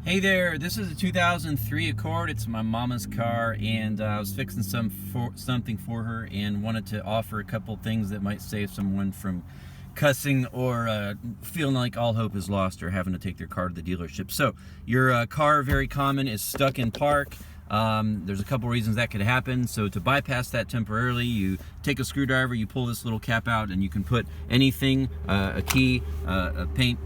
Hey there, this is a 2003 Accord. It's my mama's car, and I was fixing something for her and wanted to offer a couple things that might save someone from cussing or feeling like all hope is lost or having to take their car to the dealership. So your car, very common, is stuck in park. There's a couple reasons that could happen. So to bypass that temporarily, you take a screwdriver, you pull this little cap out, and you can put anything, a key, a paint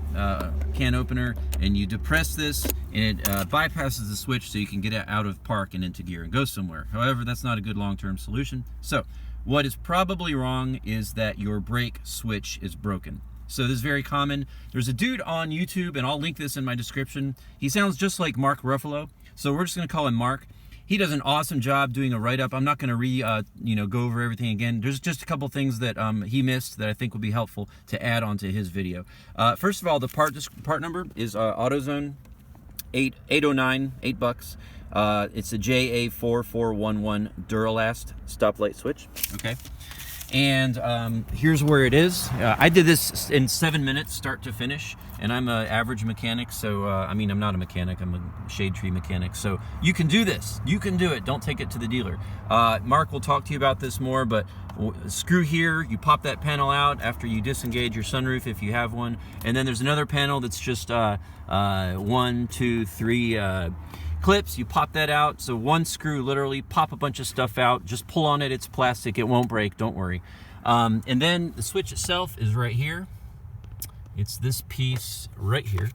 can opener, and you depress this, and it bypasses the switch so you can get it out of park and into gear and go somewhere. However, that's not a good long-term solution. So what is probably wrong is that your brake switch is broken. So this is very common. There's a dude on YouTube, and I'll link this in my description. He sounds just like Mark Ruffalo, so we're just gonna call him Mark. He does an awesome job doing a write-up. I'm not gonna go over everything again. There's just a couple things that he missed that I think would be helpful to add onto his video. First of all, the part number is Autozone 809, $8. It's a JA4411 Duralast stoplight switch. Okay. And here's where it is. I did this in 7 minutes, start to finish, and I'm an average mechanic, so I mean, I'm not a mechanic, I'm a shade tree mechanic, so you can do this. You can do it. Don't take it to the dealer. Mark will talk to you about this more, but screw here, you pop that panel out after you disengage your sunroof if you have one, and then there's another panel that's just 1, 2, 3 clips. You pop that out. So one screw, literally pop a bunch of stuff out, just pull on it. It's plastic, it won't break, don't worry. And then the switch itself is right here. It's this piece right here.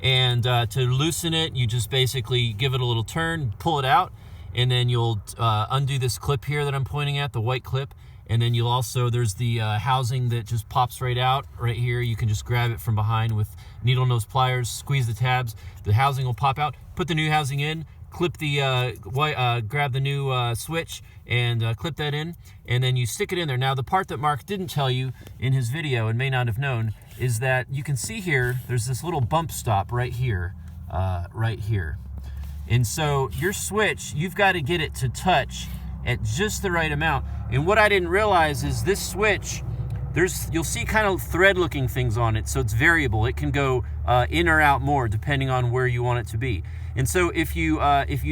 And to loosen it, you just basically give it a little turn, pull it out, and then you'll undo this clip here that I'm pointing at, the white clip. And then you'll also, there's the housing that just pops right out right here. You can just grab it from behind with needle nose pliers, squeeze the tabs, the housing will pop out, put the new housing in, clip the grab the new switch and clip that in, and then you stick it in there. Now the part that Mark didn't tell you in his video and may not have known is that you can see here, there's this little bump stop right here, And so your switch, you've got to get it to touch at just the right amount. And what I didn't realize is this switch, you'll see kind of thread looking things on it, so it's variable. It can go in or out more depending on where you want it to be. And so if you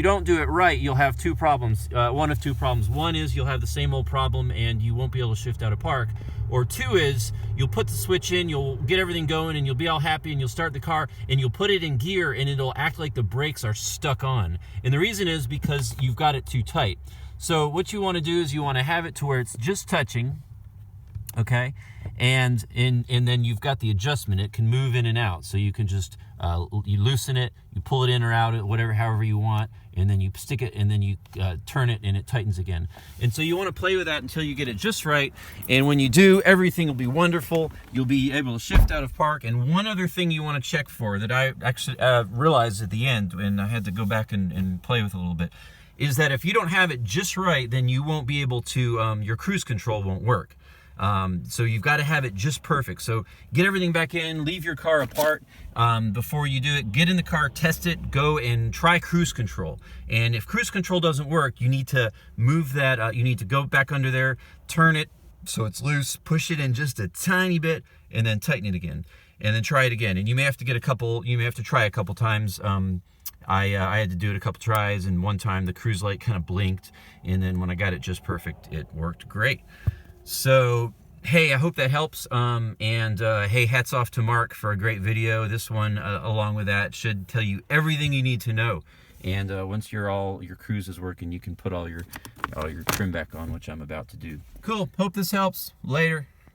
don't do it right, you'll have two problems. One of two problems. One is you'll have the same old problem and you won't be able to shift out of park. Or two is you'll put the switch in, you'll get everything going, and you'll be all happy, and you'll start the car, and you'll put it in gear, and it'll act like the brakes are stuck on. And the reason is because you've got it too tight. So what you want to do is you want to have it to where it's just touching, okay? And then you've got the adjustment. It can move in and out. So you can just, you loosen it, you pull it in or out, however you want, and then you stick it, and then you turn it, and it tightens again. And so you want to play with that until you get it just right. And when you do, everything will be wonderful. You'll be able to shift out of park. And one other thing you want to check for that I actually realized at the end, and I had to go back and play with a little bit, is that if you don't have it just right, then you won't be able to, your cruise control won't work. So you've got to have it just perfect. So get everything back in, leave your car apart before you do it. Get in the car, test it, go and try cruise control. And if cruise control doesn't work, you need to move that, you need to go back under there, turn it so it's loose, push it in just a tiny bit, and then tighten it again. And then try it again. And you may have to try a couple times. I had to do it a couple tries, and one time the cruise light kind of blinked, and then when I got it just perfect, it worked great. So, hey, I hope that helps, hey, hats off to Mark for a great video. This one, along with that, should tell you everything you need to know. And once your cruise is working, you can put all your trim back on, which I'm about to do. Cool, hope this helps. Later.